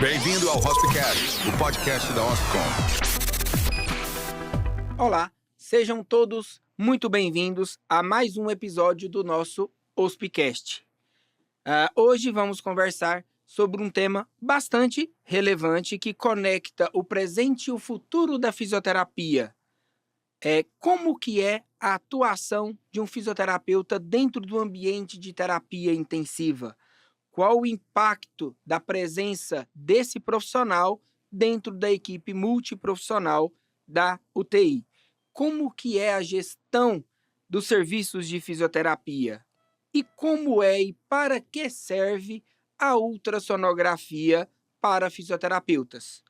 Bem-vindo ao Hospicast, o podcast da Hospicom. Olá, sejam todos muito bem-vindos a mais um episódio do nosso Hospicast. Hoje vamos conversar sobre um tema bastante relevante que conecta o presente e o futuro da fisioterapia. Como que é a atuação de um fisioterapeuta dentro do ambiente de terapia intensiva? Qual o impacto da presença desse profissional dentro da equipe multiprofissional da UTI? Como que é a gestão dos serviços de fisioterapia? E como é e para que serve a ultrassonografia para fisioterapeutas?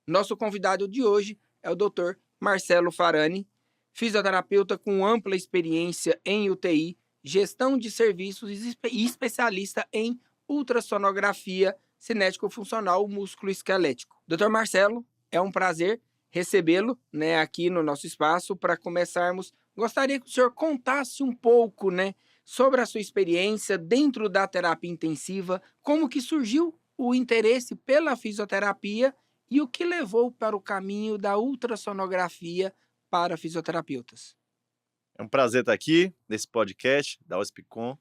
Nosso convidado de hoje é o Dr. Marcelo Farani, fisioterapeuta com ampla experiência em UTI, gestão de serviços e especialista em ultrassonografia cinético-funcional músculo-esquelético. Dr. Marcelo, é um prazer recebê-lo, aqui no nosso espaço. Para começarmos, gostaria que o senhor contasse um pouco, sobre a sua experiência dentro da terapia intensiva, como que surgiu o interesse pela fisioterapia e o que levou para o caminho da ultrassonografia para fisioterapeutas. É um prazer estar aqui nesse podcast da Hospicom.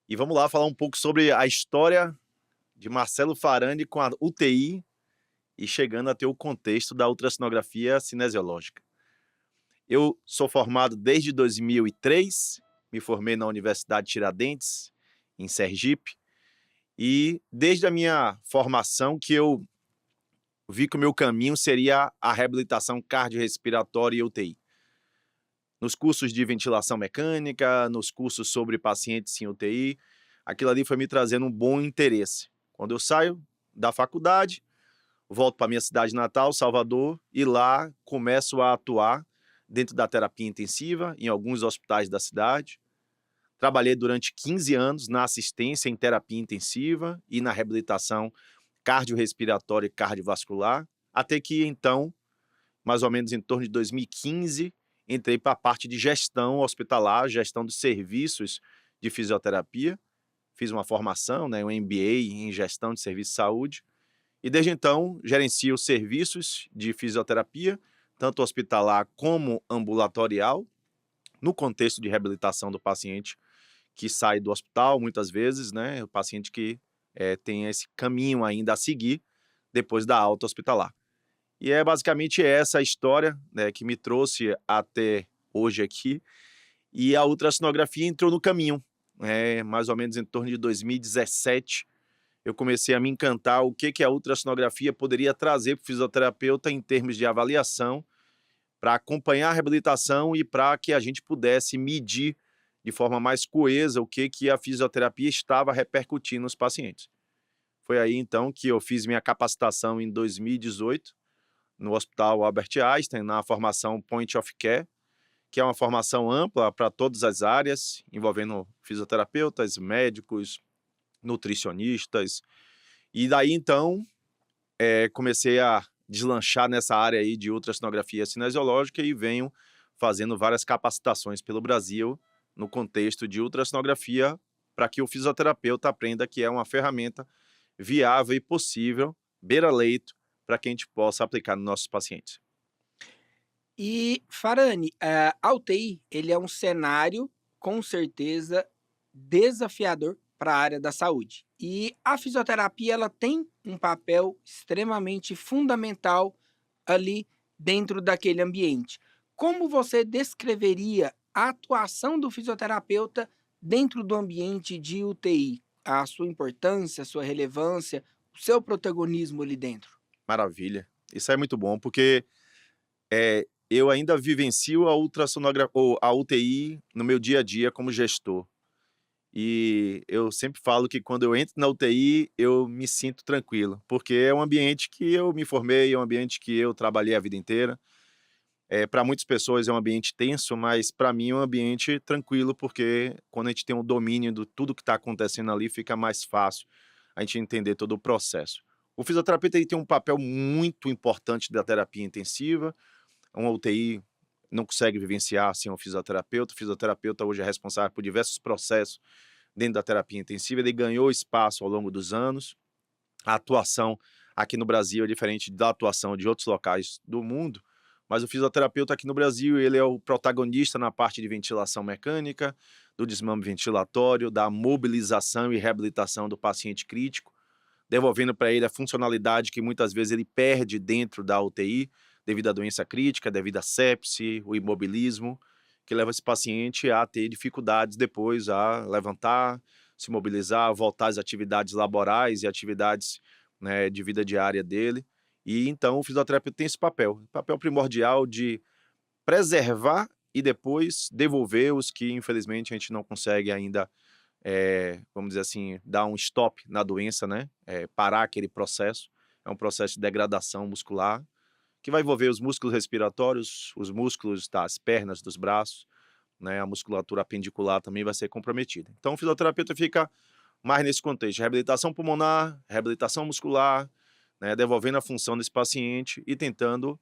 E vamos lá falar um pouco sobre a história de Marcelo Farani com a UTI e chegando a ter o contexto da ultrassonografia cinesiológica. Eu sou formado desde 2003, me formei na Universidade Tiradentes, em Sergipe, e desde a minha formação que eu vi que o meu caminho seria a reabilitação cardiorrespiratória e UTI. Nos cursos de ventilação mecânica, nos cursos sobre pacientes em UTI, aquilo ali foi me trazendo um bom interesse. Quando eu saio da faculdade, volto para minha cidade natal, Salvador, e lá começo a atuar dentro da terapia intensiva, em alguns hospitais da cidade. Trabalhei durante 15 anos na assistência em terapia intensiva e na reabilitação cardiorrespiratória e cardiovascular, até que então, mais ou menos em torno de 2015, entrei para a parte de gestão hospitalar, gestão de serviços de fisioterapia. Fiz uma formação, um MBA em gestão de serviços de saúde. E desde então, gerencio serviços de fisioterapia, tanto hospitalar como ambulatorial, no contexto de reabilitação do paciente que sai do hospital, muitas vezes, o paciente que tem esse caminho ainda a seguir depois da alta hospitalar. E é basicamente essa a história que me trouxe até hoje aqui. E a ultrassonografia entrou no caminho. Mais ou menos em torno de 2017, eu comecei a me encantar o que a ultrassonografia poderia trazer para o fisioterapeuta em termos de avaliação, para acompanhar a reabilitação e para que a gente pudesse medir de forma mais coesa o que a fisioterapia estava repercutindo nos pacientes. Foi aí, então, que eu fiz minha capacitação em 2018, no Hospital Albert Einstein, na formação Point of Care, que é uma formação ampla para todas as áreas, envolvendo fisioterapeutas, médicos, nutricionistas. E daí, então, comecei a deslanchar nessa área aí de ultrassonografia cinesiológica e venho fazendo várias capacitações pelo Brasil no contexto de ultrassonografia para que o fisioterapeuta aprenda que é uma ferramenta viável e possível, beira-leito, para que a gente possa aplicar nos nossos pacientes. E, Farani, a UTI ele é um cenário, com certeza, desafiador para a área da saúde. E a fisioterapia ela tem um papel extremamente fundamental ali dentro daquele ambiente. Como você descreveria a atuação do fisioterapeuta dentro do ambiente de UTI? A sua importância, a sua relevância, o seu protagonismo ali dentro? Maravilha. Isso é muito bom, porque eu ainda vivencio a a UTI no meu dia a dia como gestor. E eu sempre falo que quando eu entro na UTI, eu me sinto tranquilo, porque é um ambiente que eu me formei, é um ambiente que eu trabalhei a vida inteira. Para muitas pessoas é um ambiente tenso, mas para mim é um ambiente tranquilo, porque quando a gente tem um domínio de tudo que está acontecendo ali, fica mais fácil a gente entender todo o processo. O fisioterapeuta ele tem um papel muito importante da terapia intensiva. Uma UTI não consegue vivenciar sem um fisioterapeuta. O fisioterapeuta hoje é responsável por diversos processos dentro da terapia intensiva. Ele ganhou espaço ao longo dos anos. A atuação aqui no Brasil é diferente da atuação de outros locais do mundo, mas o fisioterapeuta aqui no Brasil, ele é o protagonista na parte de ventilação mecânica, do desmame ventilatório, da mobilização e reabilitação do paciente crítico, devolvendo para ele a funcionalidade que muitas vezes ele perde dentro da UTI, devido à doença crítica, devido à sepse, o imobilismo, que leva esse paciente a ter dificuldades depois a levantar, se mobilizar, voltar às atividades laborais e atividades, né, de vida diária dele. E então o fisioterapeuta tem esse papel primordial de preservar e depois devolver os que infelizmente a gente não consegue ainda, vamos dizer assim, dar um stop na doença, né? Parar aquele processo. É um processo de degradação muscular que vai envolver os músculos respiratórios, os músculos das pernas, dos braços, né? A musculatura apendicular também vai ser comprometida. Então o fisioterapeuta fica mais nesse contexto, reabilitação pulmonar, reabilitação muscular, né? Devolvendo a função desse paciente e tentando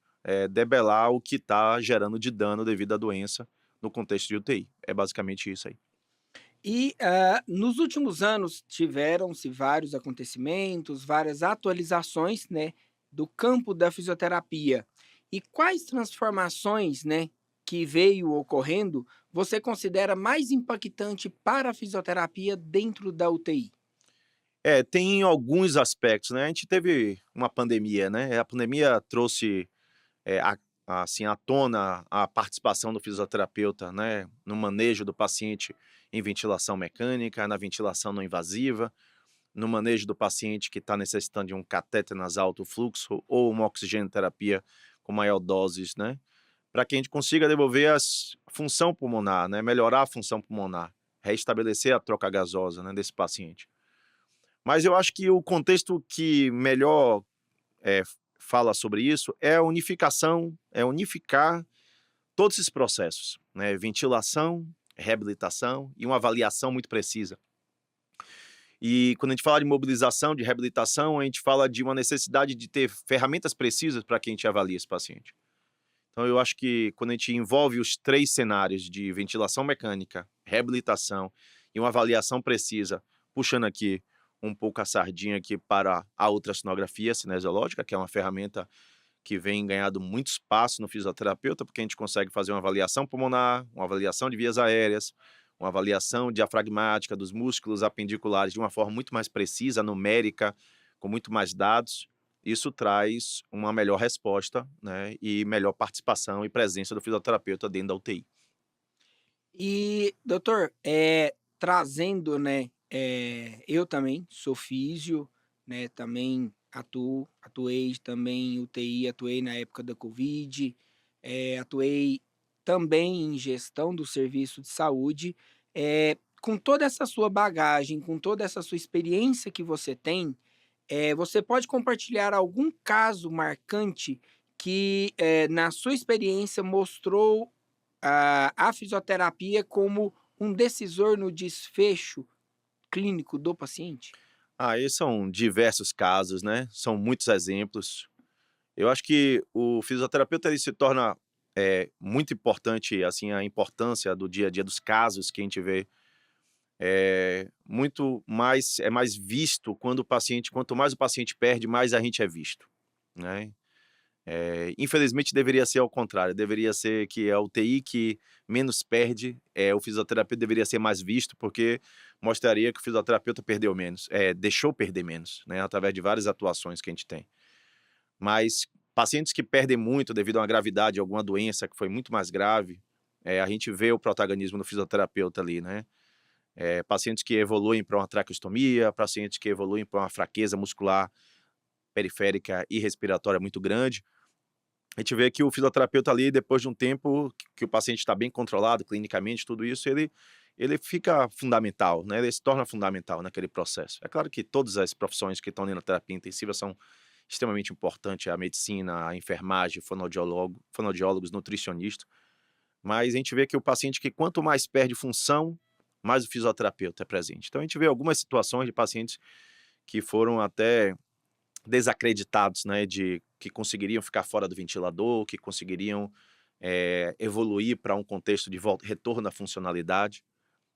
debelar o que está gerando de dano devido à doença no contexto de UTI. É basicamente isso aí. E nos últimos anos tiveram-se vários acontecimentos, várias atualizações, né, do campo da fisioterapia. E quais transformações, né, que veio ocorrendo, você considera mais impactante para a fisioterapia dentro da UTI? Tem alguns aspectos, né? A gente teve uma pandemia, né? A pandemia trouxe assim, à tona a participação do fisioterapeuta, né, no manejo do paciente em ventilação mecânica, na ventilação não invasiva, no manejo do paciente que está necessitando de um catéter nasal alto fluxo ou uma oxigenoterapia com maior doses, né, para que a gente consiga devolver a função pulmonar, né, melhorar a função pulmonar, restabelecer a troca gasosa, né, desse paciente. Mas eu acho que o contexto que melhor eh, fala sobre isso é a unificação, é unificar todos esses processos, né? Ventilação, reabilitação e uma avaliação muito precisa. E quando a gente fala de mobilização, de reabilitação, a gente fala de uma necessidade de ter ferramentas precisas para que a gente avalie esse paciente. Então eu acho que quando a gente envolve os 3 cenários de ventilação mecânica, reabilitação e uma avaliação precisa, puxando aqui um pouco a sardinha aqui para a ultrassonografia cinesiológica, que é uma ferramenta que vem ganhando muito espaço no fisioterapeuta, porque a gente consegue fazer uma avaliação pulmonar, uma avaliação de vias aéreas, uma avaliação diafragmática dos músculos apendiculares de uma forma muito mais precisa, numérica, com muito mais dados. Isso traz uma melhor resposta, né, e melhor participação e presença do fisioterapeuta dentro da UTI. E, doutor, trazendo, né, eu também sou físio, né, também atuei também em UTI, atuei na época da Covid, atuei também em gestão do serviço de saúde. Com toda essa sua bagagem, com toda essa sua experiência que você tem, você pode compartilhar algum caso marcante que, na sua experiência, mostrou a fisioterapia como um decisor no desfecho clínico do paciente? Esses são diversos casos, né? São muitos exemplos. Eu acho que o fisioterapeuta ele se torna muito importante, assim, a importância do dia a dia dos casos que a gente vê muito mais é mais visto quando o paciente, quanto mais o paciente perde, mais a gente é visto, né? Infelizmente deveria ser ao contrário, deveria ser que a UTI que menos perde, o fisioterapeuta deveria ser mais visto, porque mostraria que o fisioterapeuta perdeu menos, deixou perder menos, né, através de várias atuações que a gente tem. Mas pacientes que perdem muito devido a uma gravidade, alguma doença que foi muito mais grave, a gente vê o protagonismo do fisioterapeuta ali, né? Pacientes que evoluem para uma traqueostomia, pacientes que evoluem para uma fraqueza muscular periférica e respiratória muito grande. A gente vê que o fisioterapeuta ali, depois de um tempo que o paciente está bem controlado clinicamente, tudo isso, ele fica fundamental, né? Ele se torna fundamental naquele processo. É claro que todas as profissões que estão ali na terapia intensiva são extremamente importantes, a medicina, a enfermagem, fonoaudiólogos, nutricionistas, mas a gente vê que o paciente que quanto mais perde função, mais o fisioterapeuta é presente. Então a gente vê algumas situações de pacientes que foram até desacreditados, né, de que conseguiriam ficar fora do ventilador, que conseguiriam evoluir para um contexto de retorno à funcionalidade,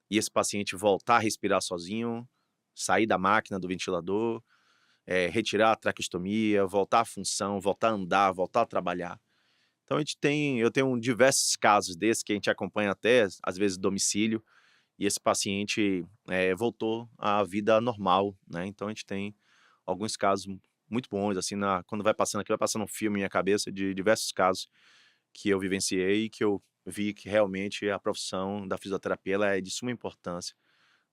e esse paciente voltar a respirar sozinho, sair da máquina do ventilador, retirar a traqueostomia, voltar à função, voltar a andar, voltar a trabalhar. Então eu tenho diversos casos desses que a gente acompanha até, às vezes, domicílio, e esse paciente voltou à vida normal, né? Então a gente tem alguns casos muito bons, assim, quando vai passando um filme na minha cabeça de diversos casos que eu vivenciei e que eu vi que realmente a profissão da fisioterapia ela é de suma importância,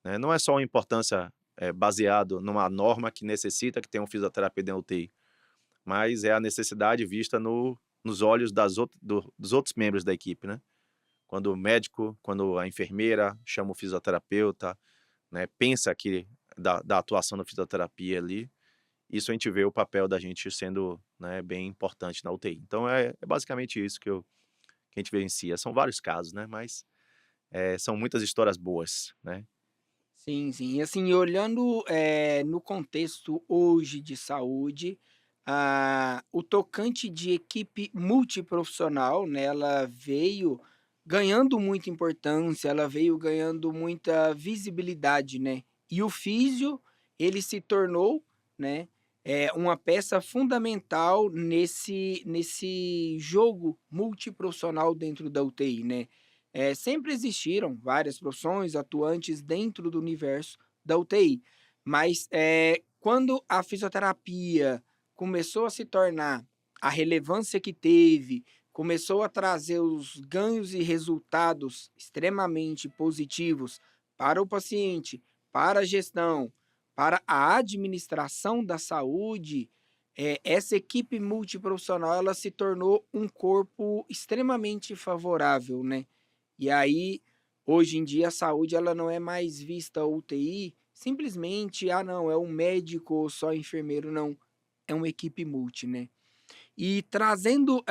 né? Não é só uma importância baseado numa norma que necessita que tenha um fisioterapeuta dentro da UTI, mas é a necessidade vista nos olhos dos outros membros da equipe, né? Quando o médico, quando a enfermeira chama o fisioterapeuta, né, pensa que da atuação da fisioterapia ali, isso a gente vê o papel da gente sendo, né, bem importante na UTI. Então é basicamente isso que a gente vivencia. São vários casos, né, mas são muitas histórias boas, né? Sim, sim. E assim, olhando, no contexto hoje de saúde, o tocante de equipe multiprofissional, né, ela veio ganhando muita importância, ela veio ganhando muita visibilidade, né. E o físio, ele se tornou, né, uma peça fundamental nesse jogo multiprofissional dentro da UTI, né. Sempre existiram várias profissões atuantes dentro do universo da UTI, mas, quando a fisioterapia começou a se tornar a relevância que teve, começou a trazer os ganhos e resultados extremamente positivos para o paciente, para a gestão, para a administração da saúde, essa equipe multiprofissional ela se tornou um corpo extremamente favorável, né. E aí, hoje em dia, a saúde ela não é mais vista UTI, simplesmente, "Ah, não, é um médico ou só enfermeiro", não, é uma equipe multi, né. E trazendo,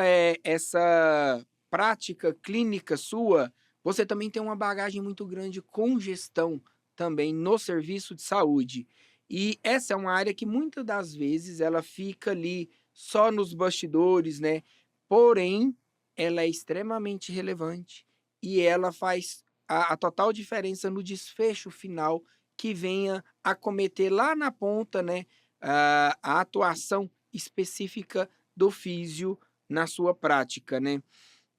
essa prática clínica sua, você também tem uma bagagem muito grande com gestão também no serviço de saúde. E essa é uma área que muitas das vezes ela fica ali só nos bastidores, né, porém, ela é extremamente relevante e ela faz a total diferença no desfecho final que venha a cometer lá na ponta, né, a atuação específica do físio na sua prática, né.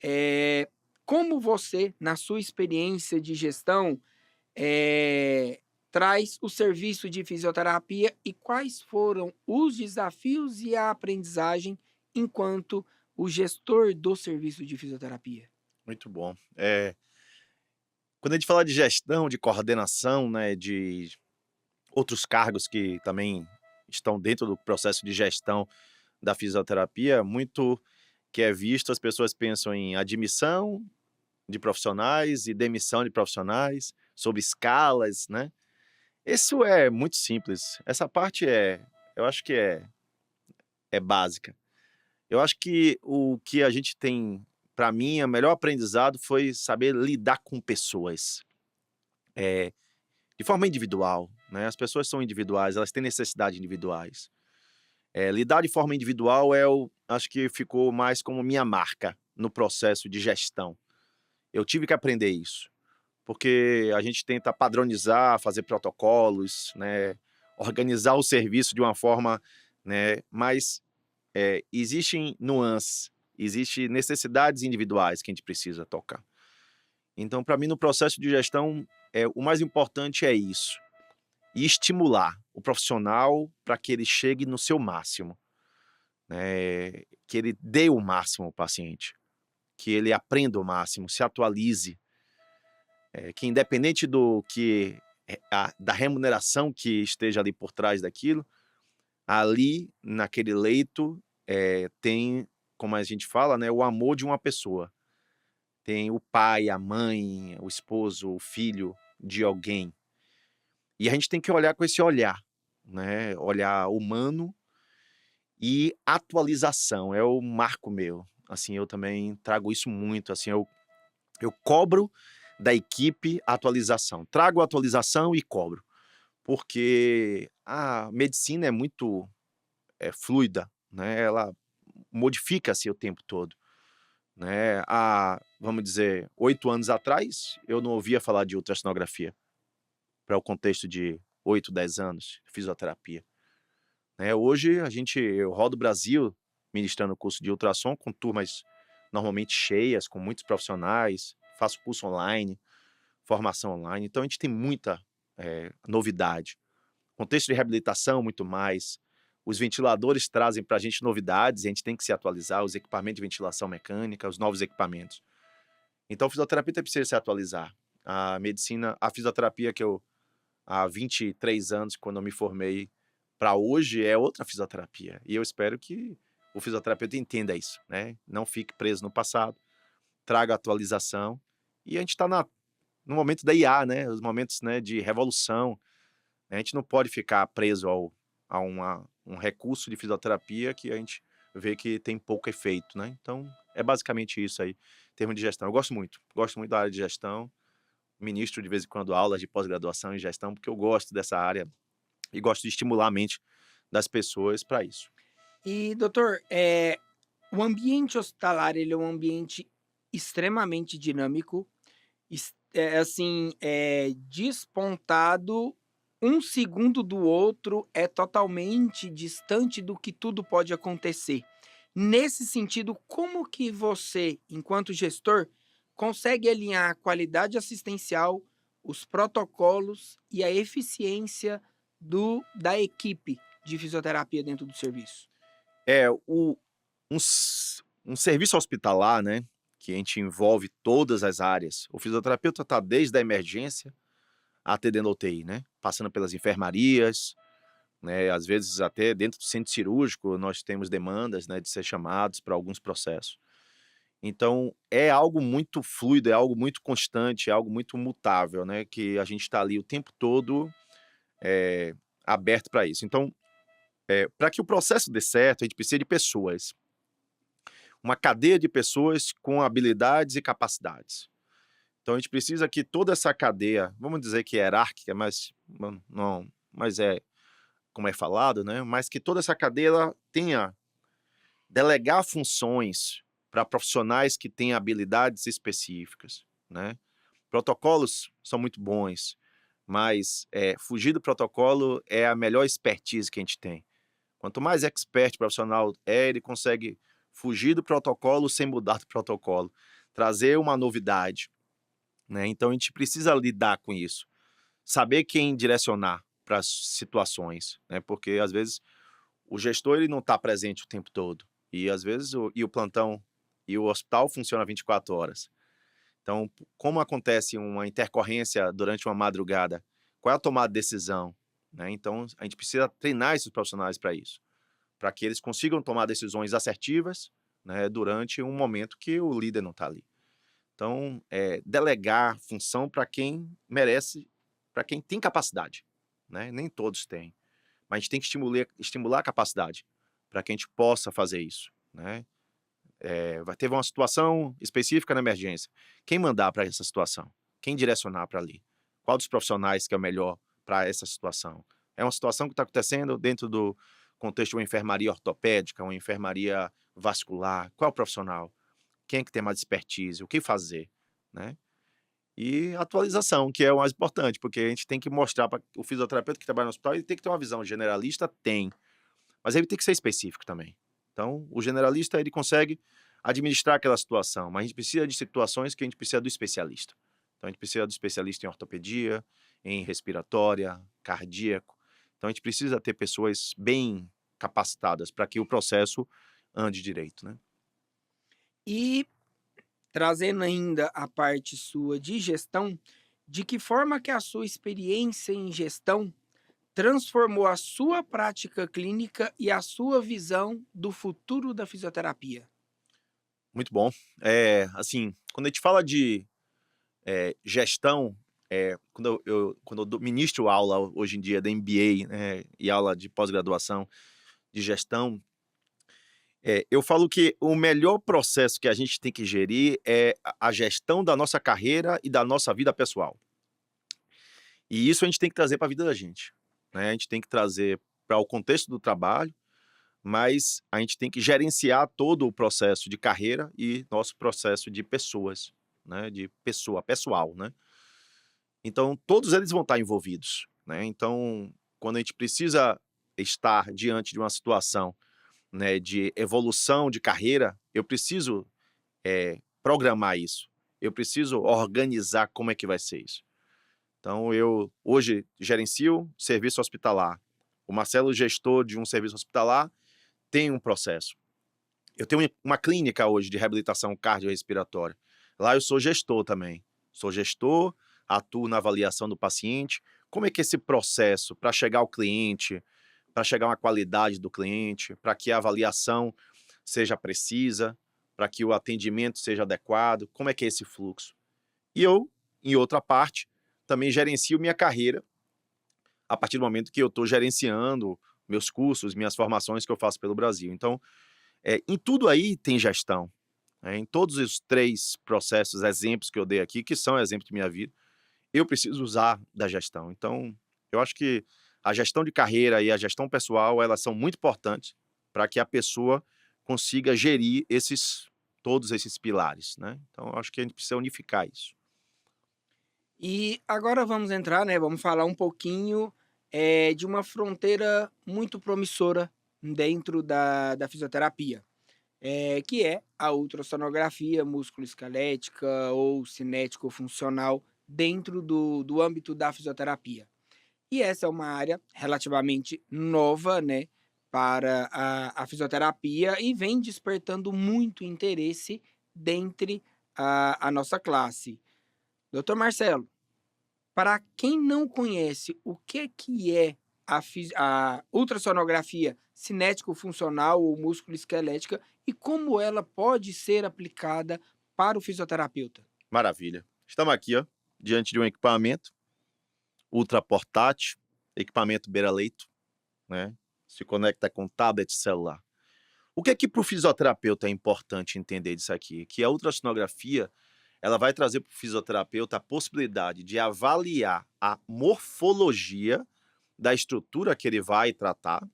Eh, Como você, na sua experiência de gestão, traz o serviço de fisioterapia e quais foram os desafios e a aprendizagem enquanto o gestor do serviço de fisioterapia? Muito bom. Quando a gente fala de gestão, de coordenação, né, de outros cargos que também estão dentro do processo de gestão da fisioterapia, muito que é visto, as pessoas pensam em admissão de profissionais e demissão de profissionais, sobre escalas, né? Isso é muito simples. Essa parte eu acho que é básica. Eu acho que o que a gente tem, para mim, o melhor aprendizado foi saber lidar com pessoas, eh, de forma individual, né? As pessoas são individuais, elas têm necessidades individuais. Lidar de forma individual acho que ficou mais como minha marca no processo de gestão. Eu tive que aprender isso, porque a gente tenta padronizar, fazer protocolos, né, organizar o serviço de uma forma, né, mas existem nuances, existem necessidades individuais que a gente precisa tocar. Então, para mim, no processo de gestão, o mais importante é isso, e estimular o profissional para que ele chegue no seu máximo, né, que ele dê o máximo ao paciente, que ele aprenda o máximo, se atualize, que independente da remuneração que esteja ali por trás daquilo, ali naquele leito tem, como a gente fala, né, o amor de uma pessoa. Tem o pai, a mãe, o esposo, o filho de alguém. E a gente tem que olhar com esse olhar, né, olhar humano e atualização, é o marco meu. Assim, eu também trago isso muito, assim, eu cobro da equipe a atualização. Trago a atualização e cobro, porque a medicina é muito fluida, né? Ela modifica-se o tempo todo, né? Há, vamos dizer, 8 anos atrás, eu não ouvia falar de ultrassonografia para o contexto de 8, 10 anos de fisioterapia. né? Hoje eu rodo o Brasil ministrando curso de ultrassom com turmas normalmente cheias, com muitos profissionais, faço curso online, formação online, então a gente tem muita novidade. Contexto de reabilitação, muito mais. Os ventiladores trazem para a gente novidades, e a gente tem que se atualizar, os equipamentos de ventilação mecânica, os novos equipamentos. Então, o fisioterapeuta precisa se atualizar. A medicina, a fisioterapia que eu, há 23 anos, quando eu me formei, para hoje é outra fisioterapia. E eu espero que o fisioterapeuta entenda isso, né? Não fique preso no passado, traga atualização. E a gente está no momento da IA, né? Os momentos, né, de revolução. A gente não pode ficar preso a um recurso de fisioterapia que a gente vê que tem pouco efeito, né? Então, é basicamente isso aí, em termos de gestão. Eu gosto muito da área de gestão, ministro de vez em quando aulas de pós-graduação em gestão, porque eu gosto dessa área e gosto de estimular a mente das pessoas para isso. E, doutor, o ambiente hospitalar, ele é um ambiente extremamente dinâmico, assim, despontado, um segundo do outro é totalmente distante do que tudo pode acontecer. Nesse sentido, como que você, enquanto gestor, consegue alinhar a qualidade assistencial, os protocolos e a eficiência da equipe de fisioterapia dentro do serviço? Um serviço hospitalar, né, que a gente envolve todas as áreas. O fisioterapeuta está desde a emergência atendendo a UTI, né, passando pelas enfermarias, né, às vezes até dentro do centro cirúrgico nós temos demandas, né, de ser chamados para alguns processos. Então é algo muito fluido, é algo muito constante, é algo muito mutável, né, que a gente está ali o tempo todo aberto para isso. Então, para que o processo dê certo, a gente precisa de pessoas. Uma cadeia de pessoas com habilidades e capacidades. Então a gente precisa que toda essa cadeia, vamos dizer que é hierárquica, mas não, mas é como é falado, né? Mas que toda essa cadeia ela tenha delegar funções para profissionais que têm habilidades específicas, né? Protocolos são muito bons, mas fugir do protocolo é a melhor expertise que a gente tem. Quanto mais expert profissional ele consegue fugir do protocolo sem mudar do protocolo, trazer uma novidade, né? Então a gente precisa lidar com isso, saber quem direcionar para as situações, né? Porque às vezes o gestor ele não está presente o tempo todo e às vezes o plantão e o hospital funciona 24 horas. Então, como acontece uma intercorrência durante uma madrugada, qual é a tomada de decisão, né? Então a gente precisa treinar esses profissionais para isso, para que eles consigam tomar decisões assertivas, né, durante um momento que o líder não está ali. Então, delegar função para quem merece, para quem tem capacidade, né? Nem todos têm, mas a gente tem que estimular a capacidade para que a gente possa fazer isso, né? Teve uma situação específica na emergência. Quem mandar para essa situação? Quem direcionar para ali? Qual dos profissionais que é o melhor para essa situação? É uma situação que está acontecendo dentro do contexto de uma enfermaria ortopédica, uma enfermaria vascular. Qual é o profissional? Quem é que tem mais expertise? O que fazer? Né? E atualização, que é o mais importante, porque a gente tem que mostrar para o fisioterapeuta que trabalha no hospital, ele tem que ter uma visão generalista, tem, mas ele tem que ser específico também. Então, o generalista, ele consegue administrar aquela situação, mas a gente precisa de situações que a gente precisa do especialista. Então, a gente precisa do especialista em ortopedia, em respiratória, cardíaco. Então, a gente precisa ter pessoas bem capacitadas para que o processo ande direito, né? E trazendo ainda a parte sua de gestão, de que forma que a sua experiência em gestão transformou a sua prática clínica e a sua visão do futuro da fisioterapia? Muito bom. Assim, quando a gente fala de gestão, quando eu ministro aula hoje em dia da MBA, né, e aula de pós-graduação de gestão, eu falo que o melhor processo que a gente tem que gerir é a gestão da nossa carreira e da nossa vida pessoal. E isso a gente tem que trazer para a vida da gente, né? A gente tem que trazer para o contexto do trabalho, mas a gente tem que gerenciar todo o processo de carreira e nosso processo de pessoas, né? De pessoal, né? Então, todos eles vão estar envolvidos, né? Então, quando a gente precisa estar diante de uma situação, né, de evolução de carreira, eu preciso programar isso. Eu preciso organizar como é que vai ser isso. Então, eu hoje gerencio serviço hospitalar. O Marcelo, gestor de um serviço hospitalar, tem um processo. Eu tenho uma clínica hoje de reabilitação cardiorrespiratória. Lá eu sou gestor também. Sou gestor, atuo na avaliação do paciente. Como é que é esse processo para chegar ao cliente, para chegar a uma qualidade do cliente, para que a avaliação seja precisa, para que o atendimento seja adequado, como é que é esse fluxo? E eu, em outra parte, também gerencio minha carreira a partir do momento que eu estou gerenciando meus cursos, minhas formações que eu faço pelo Brasil. Então, em tudo aí tem gestão. Em todos os 3 processos, exemplos que eu dei aqui, que são exemplos de minha vida, eu preciso usar da gestão. Então, eu acho que a gestão de carreira e a gestão pessoal, elas são muito importantes para que a pessoa consiga gerir todos esses pilares, né? Então, eu acho que a gente precisa unificar isso. E agora vamos entrar, né? Vamos falar um pouquinho de uma fronteira muito promissora dentro da fisioterapia, que é a ultrassonografia musculoesquelética ou cinético-funcional dentro do âmbito da fisioterapia. E essa é uma área relativamente nova, né, para a fisioterapia e vem despertando muito interesse dentre a nossa classe. Doutor Marcelo, para quem não conhece o que é a ultrassonografia cinético-funcional ou músculo-esquelética e como ela pode ser aplicada para o fisioterapeuta? Maravilha. Estamos aqui, ó, diante de um equipamento ultra portátil, equipamento beira-leito, né? Se conecta com tablet celular. O que para o fisioterapeuta é importante entender disso aqui? Que a ultrassonografia, ela vai trazer para o fisioterapeuta a possibilidade de avaliar a morfologia da estrutura que ele vai tratar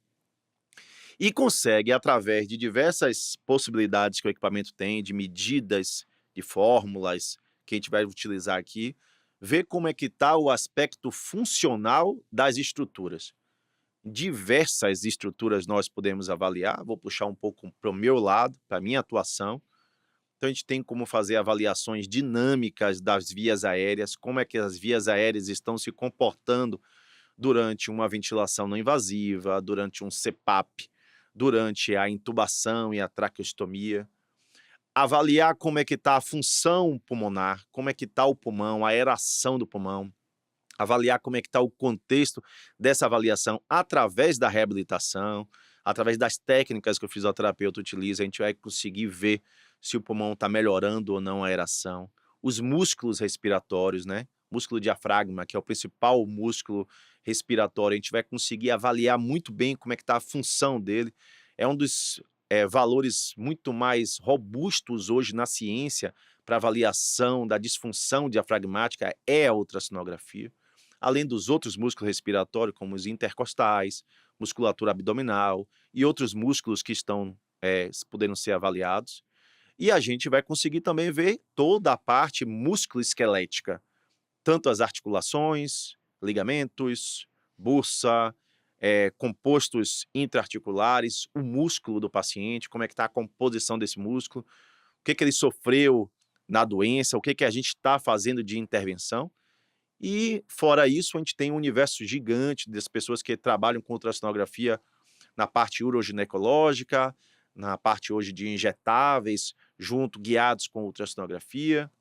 e consegue, através de diversas possibilidades que o equipamento tem, de medidas, de fórmulas que a gente vai utilizar aqui, ver como é que está o aspecto funcional das estruturas. Diversas estruturas nós podemos avaliar, vou puxar um pouco para o meu lado, para a minha atuação. Então a gente tem como fazer avaliações dinâmicas das vias aéreas, como é que as vias aéreas estão se comportando durante uma ventilação não invasiva, durante um CPAP, durante a intubação e a traqueostomia. Avaliar como é que está a função pulmonar, como é que está o pulmão, a aeração do pulmão. Avaliar como é que está o contexto dessa avaliação através da reabilitação, através das técnicas que o fisioterapeuta utiliza, a gente vai conseguir ver se o pulmão está melhorando ou não a aeração. Os músculos respiratórios, né? Músculo diafragma, que é o principal músculo respiratório, a gente vai conseguir avaliar muito bem como é que está a função dele. É um dos valores muito mais robustos hoje na ciência para avaliação da disfunção diafragmática, é a ultrassonografia. Além dos outros músculos respiratórios, como os intercostais, musculatura abdominal e outros músculos que estão podendo ser avaliados. E a gente vai conseguir também ver toda a parte musculoesquelética, tanto as articulações, ligamentos, bursa, compostos intraarticulares, o músculo do paciente, como é que está a composição desse músculo, o que ele sofreu na doença, o que a gente está fazendo de intervenção. E, fora isso, a gente tem um universo gigante das pessoas que trabalham com ultrassonografia na parte uroginecológica, na parte hoje de injetáveis, guiados com ultrassonografia,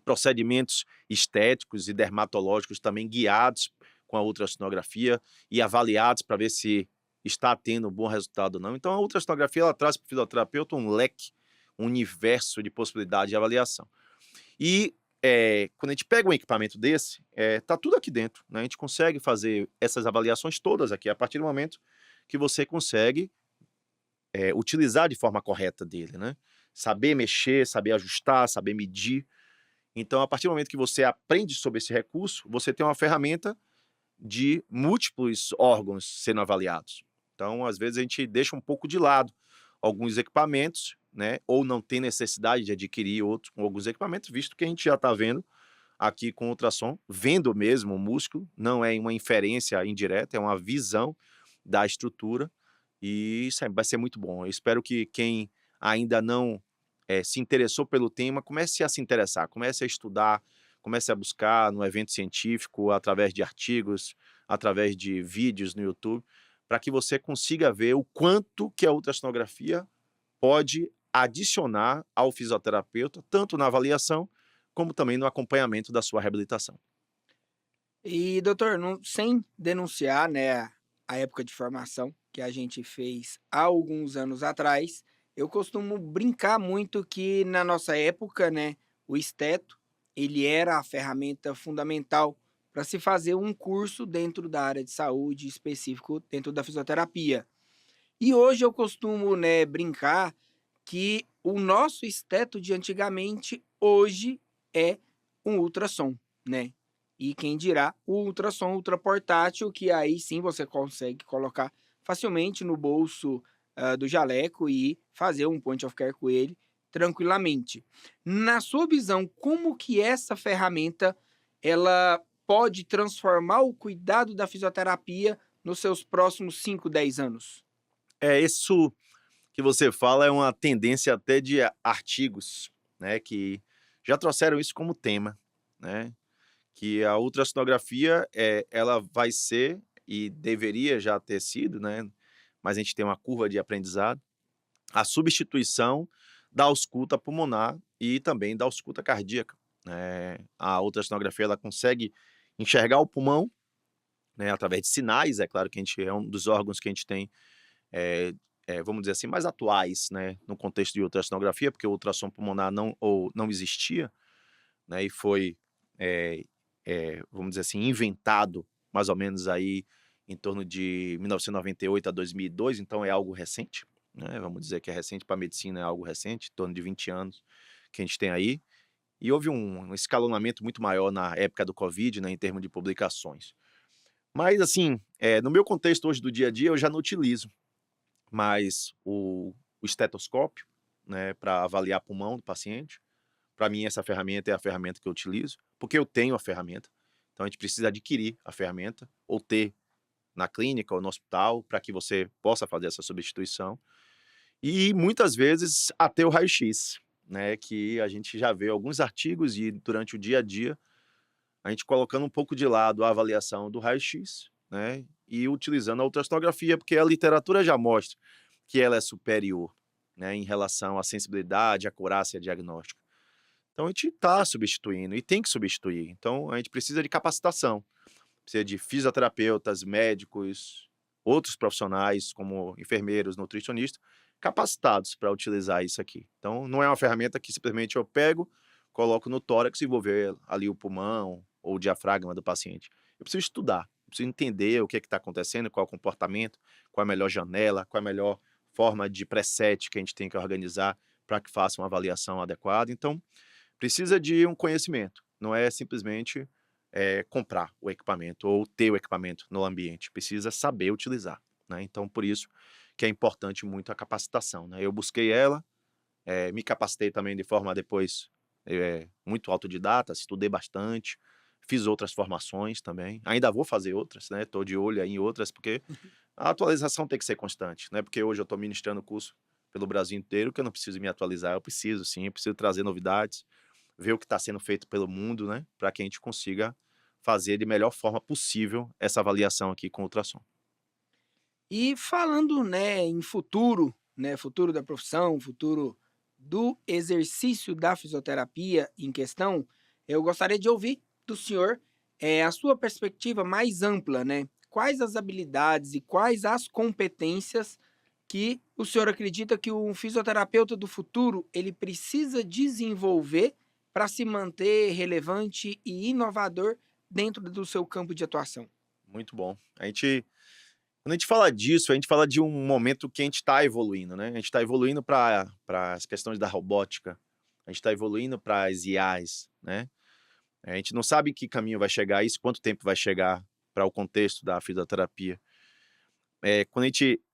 procedimentos estéticos e dermatológicos também guiados com a ultrassonografia e avaliados para ver se está tendo um bom resultado ou não. Então, a ultrassonografia ela traz para o fisioterapeuta um leque, um universo de possibilidade de avaliação. E quando a gente pega um equipamento desse, tá tudo aqui dentro, né? A gente consegue fazer essas avaliações todas aqui, a partir do momento que você consegue utilizar de forma correta dele, né? Saber mexer, saber ajustar, saber medir. Então, a partir do momento que você aprende sobre esse recurso, você tem uma ferramenta de múltiplos órgãos sendo avaliados. Então, às vezes, a gente deixa um pouco de lado alguns equipamentos, né? Ou não tem necessidade de adquirir alguns equipamentos, visto que a gente já está vendo aqui com ultrassom, vendo mesmo o músculo, não é uma inferência indireta, é uma visão da estrutura, e isso vai ser muito bom. Eu espero que quem ainda não se interessou pelo tema, comece a se interessar, comece a estudar, comece a buscar no evento científico, através de artigos, através de vídeos no YouTube, para que você consiga ver o quanto que a ultrassonografia pode adicionar ao fisioterapeuta, tanto na avaliação, como também no acompanhamento da sua reabilitação. E, doutor, sem denunciar, né, a época de formação que a gente fez há alguns anos atrás, eu costumo brincar muito que na nossa época, né, o esteto, ele era a ferramenta fundamental para se fazer um curso dentro da área de saúde, específico dentro da fisioterapia. E hoje eu costumo, né, brincar que o nosso esteto de antigamente, hoje é um ultrassom, né? E quem dirá o ultrassom ultraportátil, que aí sim você consegue colocar facilmente no bolso do jaleco e fazer um point of care com ele tranquilamente. Na sua visão, como que essa ferramenta ela pode transformar o cuidado da fisioterapia nos seus próximos 5, 10 anos? Isso que você fala é uma tendência até de artigos, né, que já trouxeram isso como tema, né, que a ultrassonografia, ela vai ser e deveria já ter sido, né, mas a gente tem uma curva de aprendizado, a substituição da ausculta pulmonar e também da ausculta cardíaca, né. A ultrassonografia, ela consegue enxergar o pulmão, né, através de sinais, é claro que a gente é um dos órgãos que a gente tem, vamos dizer assim, mais atuais, né, no contexto de ultrassonografia, porque o ultrassom pulmonar não existia, né, e foi, vamos dizer assim, inventado mais ou menos aí em torno de 1998 a 2002, então é algo recente, né, vamos dizer que é recente para a medicina, é algo recente, em torno de 20 anos que a gente tem aí, e houve um escalonamento muito maior na época do Covid, né, em termos de publicações. Mas assim, no meu contexto hoje do dia a dia, eu já não utilizo mais o estetoscópio, né, para avaliar pulmão do paciente. Para mim, essa ferramenta é a ferramenta que eu utilizo, porque eu tenho a ferramenta. Então, a gente precisa adquirir a ferramenta ou ter na clínica ou no hospital para que você possa fazer essa substituição. E muitas vezes até o raio-x, né, que a gente já vê alguns artigos e durante o dia a dia a gente colocando um pouco de lado a avaliação do raio-x, né, e utilizando a ultrassonografia, porque a literatura já mostra que ela é superior, né, em relação à sensibilidade, acurácia diagnóstica. Então a gente está substituindo e tem que substituir. Então a gente precisa de capacitação, precisa de fisioterapeutas, médicos, outros profissionais como enfermeiros, nutricionistas, capacitados para utilizar isso aqui. Então não é uma ferramenta que simplesmente eu pego, coloco no tórax e vou ver ali o pulmão ou o diafragma do paciente. Eu preciso estudar, eu preciso entender o que está acontecendo, qual é o comportamento, qual é a melhor janela, qual é a melhor forma de preset que a gente tem que organizar para que faça uma avaliação adequada. Então, precisa de um conhecimento, não é simplesmente comprar o equipamento ou ter o equipamento no ambiente, precisa saber utilizar, né? Então, por isso que é importante muito a capacitação, né? Eu busquei ela, me capacitei também de forma depois muito autodidata, estudei bastante, fiz outras formações também, ainda vou fazer outras, né? Estou de olho aí em outras, porque a atualização tem que ser constante, né? Porque hoje eu estou ministrando curso pelo Brasil inteiro, que eu não preciso me atualizar, eu preciso sim, eu preciso trazer novidades, ver o que está sendo feito pelo mundo, né? Para que a gente consiga fazer de melhor forma possível essa avaliação aqui com ultrassom. E falando, né, em futuro, né, futuro da profissão, futuro do exercício da fisioterapia em questão, eu gostaria de ouvir do senhor a sua perspectiva mais ampla, né? Quais as habilidades e quais as competências que o senhor acredita que um fisioterapeuta do futuro ele precisa desenvolver para se manter relevante e inovador dentro do seu campo de atuação? Muito bom. Quando a gente fala disso, a gente fala de um momento que a gente está evoluindo, né? A gente está evoluindo para as questões da robótica, a gente está evoluindo para as IAs, né? A gente não sabe que caminho vai chegar isso, quanto tempo vai chegar para o contexto da fisioterapia. Quando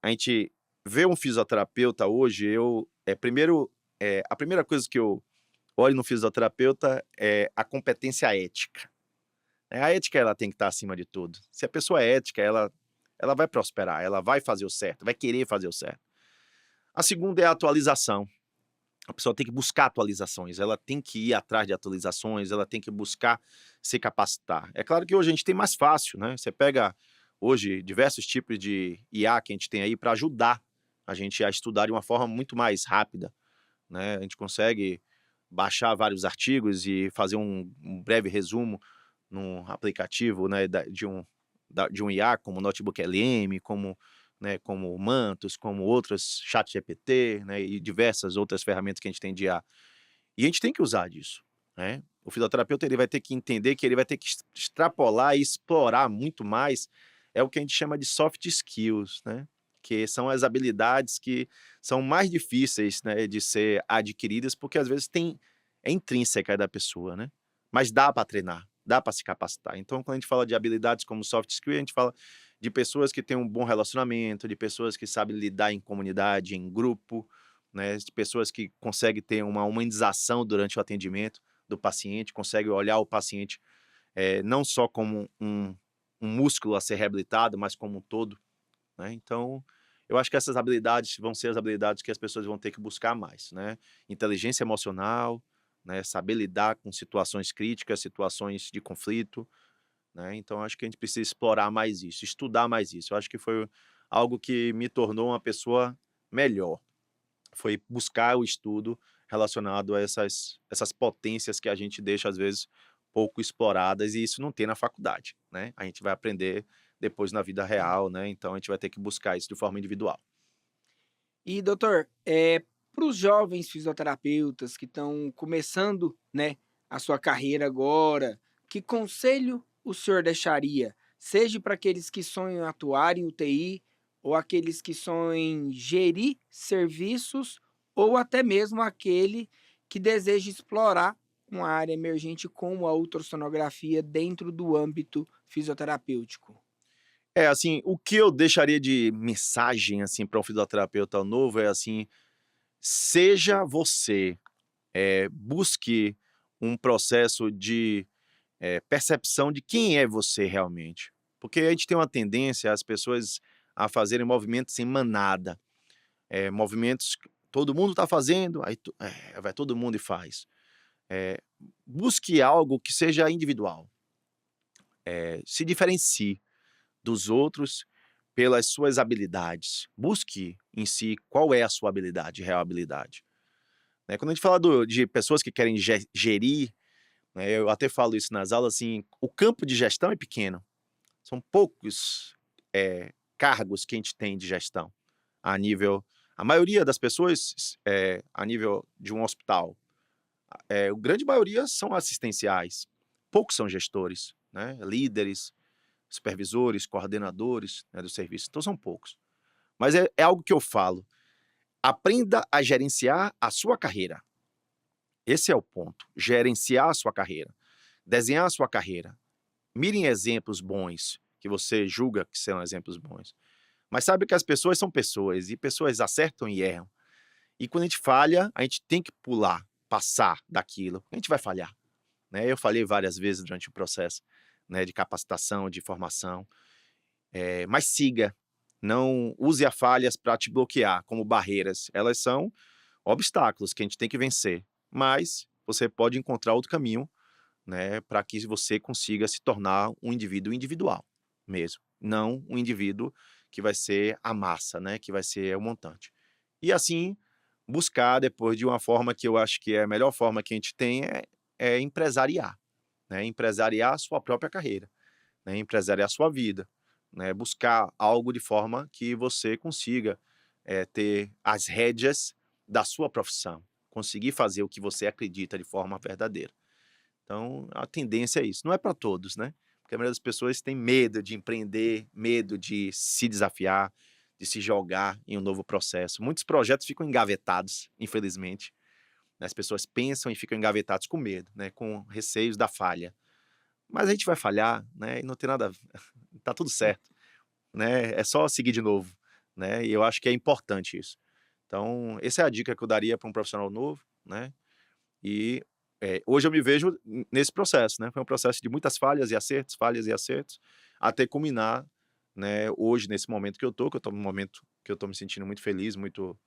a gente vê um fisioterapeuta hoje, a primeira coisa que eu olho no fisioterapeuta é a competência ética. A ética ela tem que estar acima de tudo. Se a pessoa é ética, ela ela vai prosperar, ela vai fazer o certo, vai querer fazer o certo. A segunda é a atualização. A pessoa tem que buscar atualizações, ela tem que ir atrás de atualizações, ela tem que buscar se capacitar. É claro que hoje a gente tem mais fácil, né? Você pega hoje diversos tipos de IA que a gente tem aí para ajudar a gente a estudar de uma forma muito mais rápida, né? A gente consegue baixar vários artigos e fazer um breve resumo num aplicativo, né, de um IA, como o Notebook LM, como, né, como o Mantos, como outros, ChatGPT, né, e diversas outras ferramentas que a gente tem de IA. E a gente tem que usar disso, né? O fisioterapeuta ele vai ter que entender que ele vai ter que extrapolar e explorar muito mais o que a gente chama de soft skills, né? Que são as habilidades que são mais difíceis, né, de ser adquiridas, porque às vezes é intrínseca da pessoa, né? Mas dá para treinar, dá para se capacitar. Então, quando a gente fala de habilidades como soft skill, a gente fala de pessoas que têm um bom relacionamento, de pessoas que sabem lidar em comunidade, em grupo, né? De pessoas que conseguem ter uma humanização durante o atendimento do paciente, conseguem olhar o paciente não só como um músculo a ser reabilitado, mas como um todo, né? Então, eu acho que essas habilidades vão ser as habilidades que as pessoas vão ter que buscar mais, né? Inteligência emocional, né? Saber lidar com situações críticas, situações de conflito, né? Então, acho que a gente precisa explorar mais isso, estudar mais isso. Eu acho que foi algo que me tornou uma pessoa melhor. Foi buscar o estudo relacionado a essas potências que a gente deixa, às vezes, pouco exploradas, e isso não tem na faculdade, né? A gente vai aprender depois na vida real, né? Então a gente vai ter que buscar isso de forma individual. E, doutor, para os jovens fisioterapeutas que estão começando, né, a sua carreira agora, que conselho o senhor deixaria? Seja para aqueles que sonham atuar em UTI, ou aqueles que sonham gerir serviços, ou até mesmo aquele que deseja explorar uma área emergente como a ultrassonografia dentro do âmbito fisioterapêutico. Assim, o que eu deixaria de mensagem, assim, para um fisioterapeuta novo é assim: seja você, busque um processo de percepção de quem é você realmente. Porque a gente tem uma tendência, as pessoas, a fazerem movimentos em manada, movimentos que todo mundo está fazendo, aí vai todo mundo e faz. Busque algo que seja individual, se diferencie dos outros pelas suas habilidades. Busque em si qual é a sua habilidade, real habilidade. Né? Quando a gente fala de pessoas que querem gerir, né, eu até falo isso nas aulas, assim, o campo de gestão é pequeno. São poucos cargos que a gente tem de gestão a nível. A maioria das pessoas, a nível de um hospital, a grande maioria são assistenciais, poucos são gestores, né, líderes, supervisores, coordenadores, né, do serviço. Então são poucos. Mas é algo que eu falo. Aprenda a gerenciar a sua carreira. Esse é o ponto. Gerenciar a sua carreira. Desenhar a sua carreira. Mirem exemplos bons, que você julga que são exemplos bons. Mas sabe que as pessoas são pessoas, e pessoas acertam e erram. E quando a gente falha, a gente tem que pular, passar daquilo. A gente vai falhar, né? Eu falhei várias vezes durante o processo, né, de capacitação, de formação. Mas siga. Não use as falhas para te bloquear como barreiras. Elas são obstáculos que a gente tem que vencer. Mas você pode encontrar outro caminho, né, para que você consiga se tornar um indivíduo individual mesmo, não um indivíduo que vai ser a massa, né, que vai ser o montante. E assim, buscar depois de uma forma que eu acho que é a melhor forma que a gente tem é empresariar, né, empresariar a sua própria carreira, né, empresariar a sua vida, né, buscar algo de forma que você consiga ter as rédeas da sua profissão, conseguir fazer o que você acredita de forma verdadeira. Então, a tendência é isso. Não é para todos, né? Porque a maioria das pessoas tem medo de empreender, medo de se desafiar, de se jogar em um novo processo. Muitos projetos ficam engavetados, infelizmente. As pessoas pensam e ficam engavetados com medo, né? Com receios da falha. Mas a gente vai falhar, né? E não tem nada, tá tudo certo, né? É só seguir de novo, né? E eu acho que é importante isso. Então, essa é a dica que eu daria para um profissional novo, né? E hoje eu me vejo nesse processo, né? Foi um processo de muitas falhas e acertos, até culminar né, hoje, nesse momento que eu tô num momento que eu tô me sentindo muito feliz, muito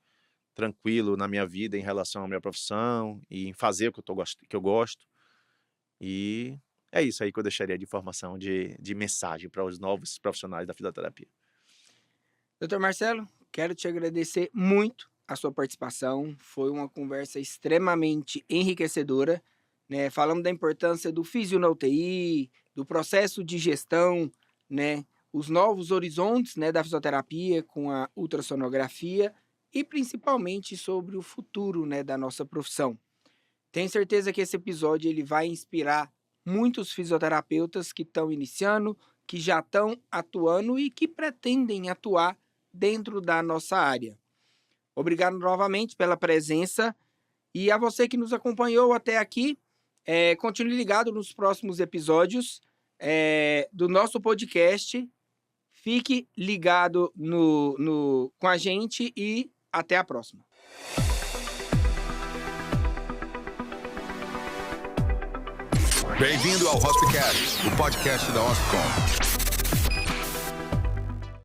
tranquilo na minha vida em relação à minha profissão e em fazer o que eu gosto. E é isso aí que eu deixaria de informação, de mensagem para os novos profissionais da fisioterapia. Doutor Marcelo, quero te agradecer muito a sua participação. Foi uma conversa extremamente enriquecedora, né? Falamos da importância do físio na UTI, do processo de gestão, né? Os novos horizontes, né, da fisioterapia com a ultrassonografia e principalmente sobre o futuro, né, da nossa profissão. Tenho certeza que esse episódio ele vai inspirar muitos fisioterapeutas que estão iniciando, que já estão atuando e que pretendem atuar dentro da nossa área. Obrigado novamente pela presença e a você que nos acompanhou até aqui, continue ligado nos próximos episódios do nosso podcast. Fique ligado com a gente e até a próxima. Bem-vindo ao Hospicast, o podcast da Hospicom.